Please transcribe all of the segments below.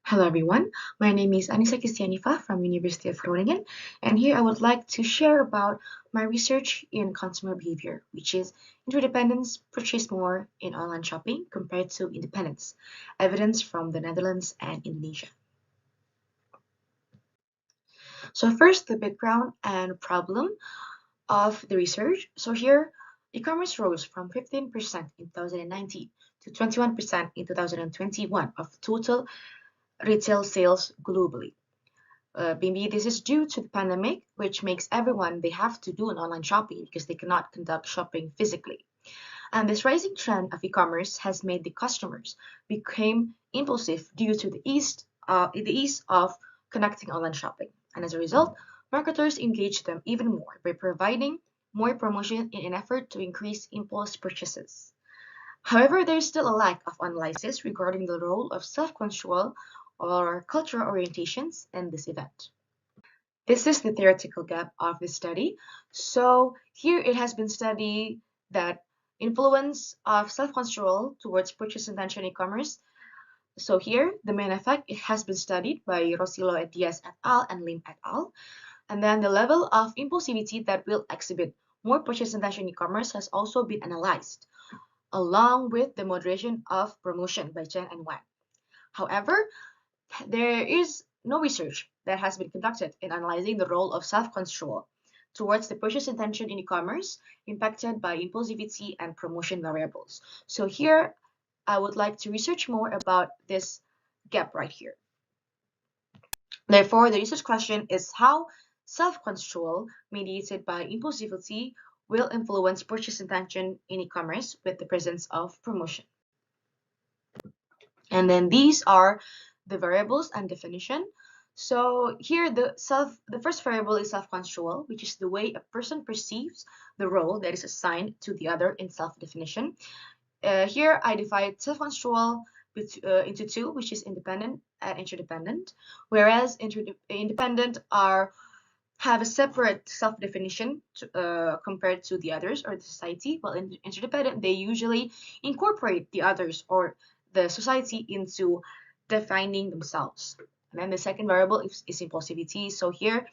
Hello everyone, my name is Annisa Hanifah from University of Groningen, and here I would like to share about my research in consumer behavior, which is interdependents purchase more in online shopping compared to independents, evidence from the Netherlands and Indonesia. So first, the background and problem of the research. So here, e-commerce rose from 15% in 2019 to 21% in 2021 of total retail sales globally. Maybe this is due to the pandemic, which makes everyone they have to do an online shopping because they cannot conduct shopping physically. And this rising trend of e-commerce has made the customers become impulsive due to the ease of conducting online shopping. And as a result, marketers engage them even more by providing more promotion in an effort to increase impulse purchases. However, there is still a lack of analysis regarding the role of self-control or cultural orientations in this event. This is the theoretical gap of the study. So here it has been studied that influence of self-control towards purchase intention e-commerce. So here, the main effect it has been studied by Rosillo et Diaz et al. And Lim et al. And then the level of impulsivity that will exhibit more purchase intention e-commerce has also been analyzed, along with the moderation of promotion by Chen and Wang. However, there is no research that has been conducted in analyzing the role of self-control towards the purchase intention in e-commerce impacted by impulsivity and promotion variables. So here, I would like to research more about this gap right here. Therefore, the research question is how self-control mediated by impulsivity will influence purchase intention in e-commerce with the presence of promotion. And then these are the variables and definition. So here the first variable is self-control, which is the way a person perceives the role that is assigned to the other in self-definition. Here I divide self-control into two, which is independent and interdependent, whereas independent have a separate self-definition compared to the others or the society, while interdependent, they usually incorporate the others or the society into defining themselves. And then the second variable is impulsivity. So here,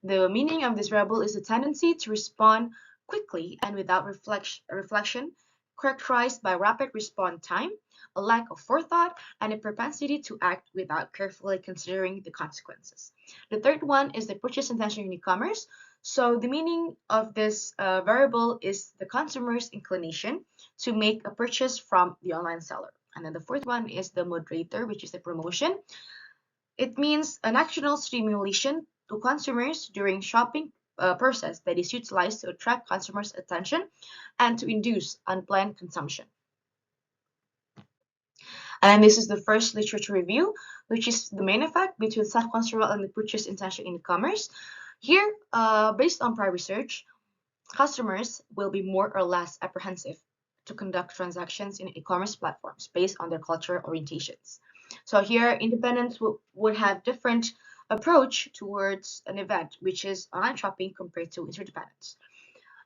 the meaning of this variable is the tendency to respond quickly and without reflection, characterized by rapid response time, a lack of forethought, and a propensity to act without carefully considering the consequences. The third one is the purchase intention in e-commerce. So the meaning of this variable is the consumer's inclination to make a purchase from the online seller. And then the fourth one is the moderator, which is the promotion. It means an actional stimulation to consumers during shopping process that is utilized to attract consumers' attention and to induce unplanned consumption. And this is the first literature review, which is the main effect between self-control and the purchase intention in e-commerce. Here, based on prior research, customers will be more or less apprehensive to conduct transactions in e-commerce platforms based on their cultural orientations. So here, independents would have different approach towards an event, which is online shopping compared to interdependence.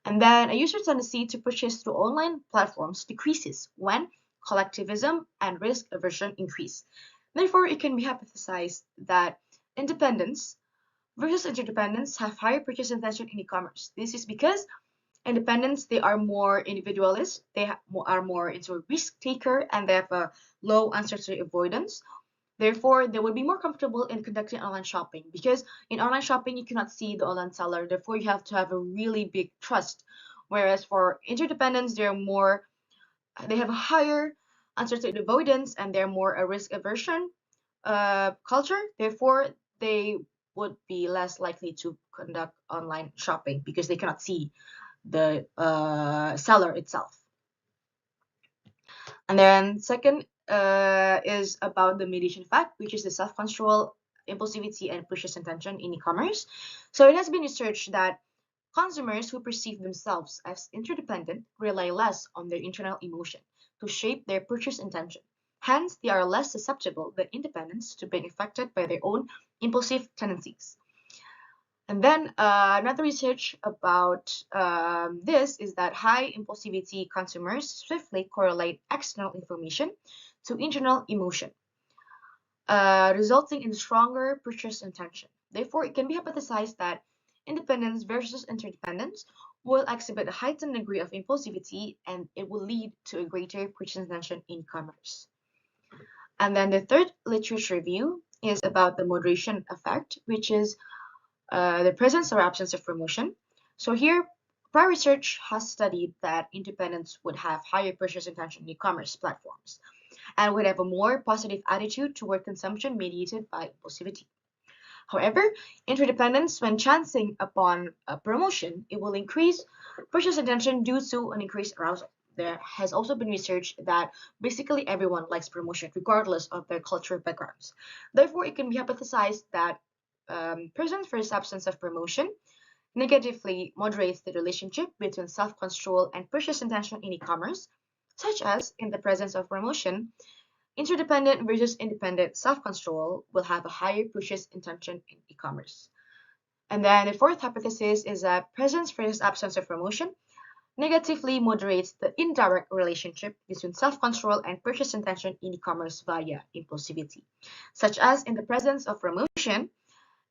And then a user's tendency to purchase through online platforms decreases when collectivism and risk aversion increase. Therefore, it can be hypothesized that independence versus interdependence have higher purchase intention in e-commerce. This is because independents, they are more individualist, they are more into a risk taker, and they have a low uncertainty avoidance. Therefore, they will be more comfortable in conducting online shopping because in online shopping, you cannot see the online seller. Therefore, you have to have a really big trust. Whereas for interdependents, they have a higher uncertainty avoidance and they're more a risk aversion culture. Therefore, they would be less likely to conduct online shopping because they cannot see the seller itself. And then second is about the mediation fact, which is the self-control, impulsivity, and purchase intention in e-commerce. So it has been researched that consumers who perceive themselves as interdependent rely less on their internal emotion to shape their purchase intention. Hence, they are less susceptible than independents to being affected by their own impulsive tendencies. And then another research about this is that high impulsivity consumers swiftly correlate external information to internal emotion. resulting in stronger purchase intention. Therefore, it can be hypothesized that independence versus interdependence will exhibit a heightened degree of impulsivity, and it will lead to a greater purchase intention in commerce. And then the third literature review is about the moderation effect, which is the presence or absence of promotion. So here, prior research has studied that independents would have higher purchase intention in e-commerce platforms and would have a more positive attitude toward consumption mediated by impulsivity. However, interdependence, when chancing upon a promotion, it will increase purchase intention due to an increased arousal. There has also been research that basically everyone likes promotion, regardless of their cultural backgrounds. Therefore, it can be hypothesized that presence versus absence of promotion negatively moderates the relationship between self-control and purchase intention in e-commerce, such as in the presence of promotion, interdependent versus independent self-control will have a higher purchase intention in e-commerce. And then the fourth hypothesis is that presence versus absence of promotion negatively moderates the indirect relationship between self-control and purchase intention in e-commerce via impulsivity, such as in the presence of promotion,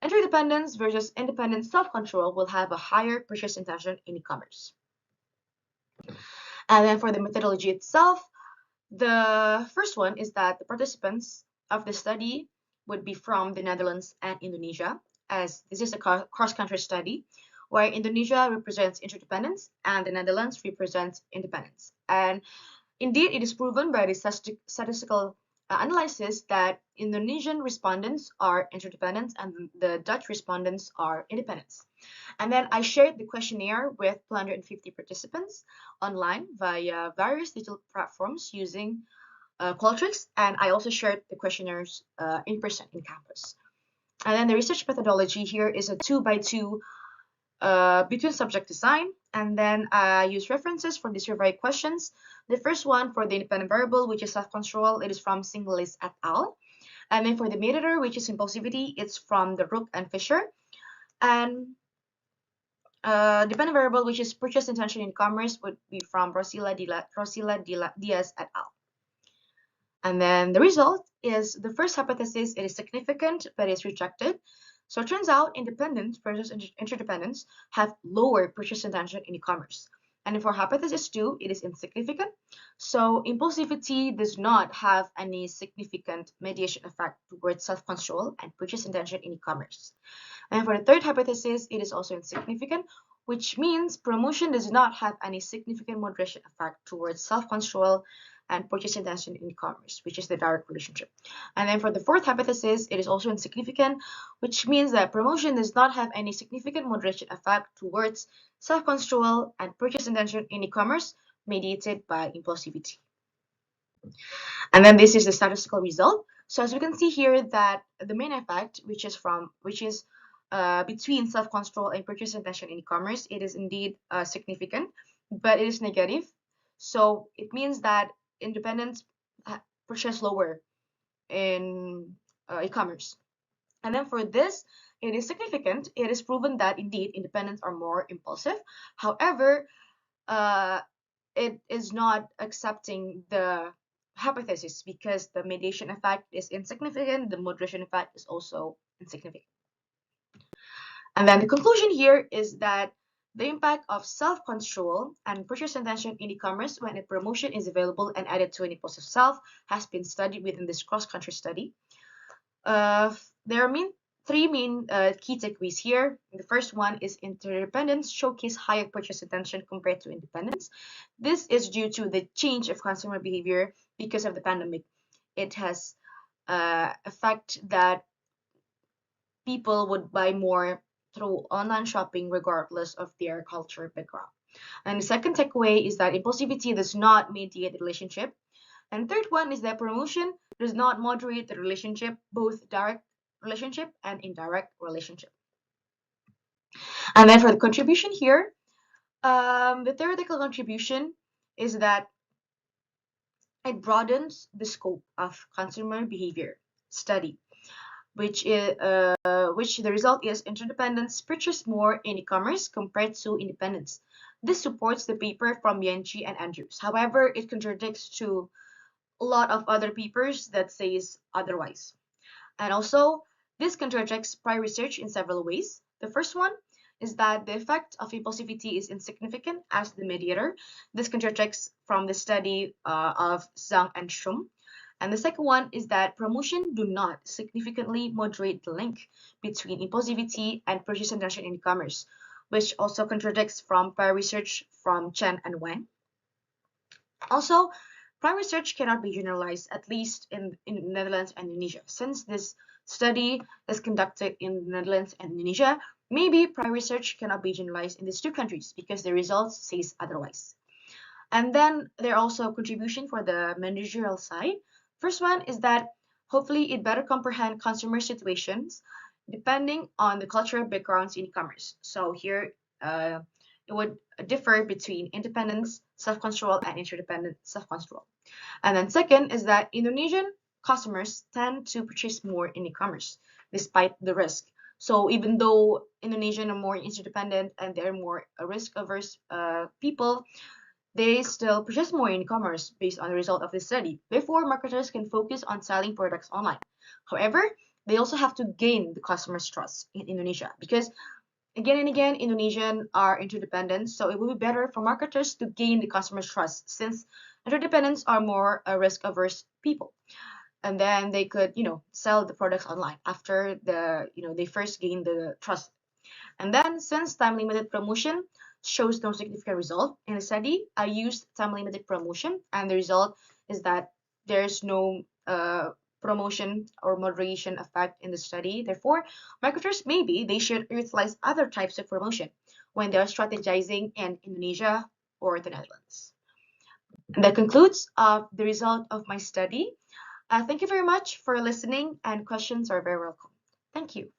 interdependence versus independent self-control will have a higher purchase intention in e-commerce. And then for the methodology itself, the first one is that the participants of the study would be from the Netherlands and Indonesia, as this is a cross-country study where Indonesia represents interdependence and the Netherlands represents independence. And indeed, it is proven by the statistical analysis that Indonesian respondents are interdependents and the Dutch respondents are independents. And then I shared the questionnaire with 250 participants online via various digital platforms using Qualtrics, and I also shared the questionnaires in person in campus. And then the research methodology here is a 2x2 between subject design, and then I use references for the survey questions. The first one for the independent variable, which is self-control, it is from Singlis et al. And then for the mediator, which is impulsivity, it's from the Rook and Fisher. And dependent variable, which is purchase intention in commerce, would be from Rosila Diaz et al. And then the result is the first hypothesis, it is significant, but is rejected. So it turns out independence versus interdependence have lower purchase intention in e-commerce. And for hypothesis 2, it is insignificant. So impulsivity does not have any significant mediation effect towards self-control and purchase intention in e-commerce. And for the third hypothesis, it is also insignificant, which means promotion does not have any significant moderation effect towards self-control and purchase intention in e-commerce, which is the direct relationship. And then for the fourth hypothesis, it is also insignificant, which means that promotion does not have any significant moderation effect towards self-control and purchase intention in e-commerce mediated by impulsivity. And then this is the statistical result. So as we can see here that the main effect, which is between self-control and purchase intention in e-commerce, it is indeed significant, but it is negative. So it means that independents purchase lower in e-commerce. And then for this, it is significant. It is proven that indeed independents are more impulsive. However, it is not accepting the hypothesis because the mediation effect is insignificant. The moderation effect is also insignificant. And then the conclusion here is that the impact of self-control and purchase intention in e-commerce when a promotion is available and added to an impulsive self has been studied within this cross-country study. There are three main key takeaways here. The first one is interdependence showcase higher purchase intention compared to independence. This is due to the change of consumer behavior because of the pandemic. It has effect that people would buy more through online shopping regardless of their culture background. And the second takeaway is that impulsivity does not mediate the relationship. And third one is that promotion does not moderate the relationship, both direct relationship and indirect relationship. And then for the contribution here, the theoretical contribution is that it broadens the scope of consumer behavior study, which the result is interdependents purchase more in e-commerce compared to independents. This supports the paper from Bianchi and Andrews. However, it contradicts to a lot of other papers that says otherwise. And also, this contradicts prior research in several ways. The first one is that the effect of impulsivity is insignificant as the mediator. This contradicts from the study of Zhang and Shum. And the second one is that promotion do not significantly moderate the link between impulsivity and purchase intention in e-commerce, which also contradicts from prior research from Chen and Wang. Also, prior research cannot be generalized, at least in Netherlands and Indonesia. Since this study is conducted in the Netherlands and Indonesia, maybe prior research cannot be generalized in these two countries because the results says otherwise. And then there are also contribution for the managerial side. First one is that hopefully it better comprehend consumer situations depending on the cultural backgrounds in e-commerce. So here it would differ between independence, self-control, and interdependent self-control. And then second is that Indonesian customers tend to purchase more in e-commerce despite the risk. So even though Indonesian are more interdependent and they're more risk-averse people, they still purchase more in e-commerce based on the result of this study. Therefore, marketers can focus on selling products online. However, they also have to gain the customer's trust in Indonesia because again and again, Indonesian are interdependent, so it will be better for marketers to gain the customer's trust since interdependents are more risk-averse people. And then they could, sell the products online after they first gain the trust. And then since time-limited promotion shows no significant result in the study, I used time-limited promotion, and the result is that there's no promotion or moderation effect in the study. Therefore, marketers maybe they should utilize other types of promotion when they're strategizing in Indonesia or the Netherlands. And that concludes the result of my study. Thank you very much for listening, and questions are very welcome. Thank you.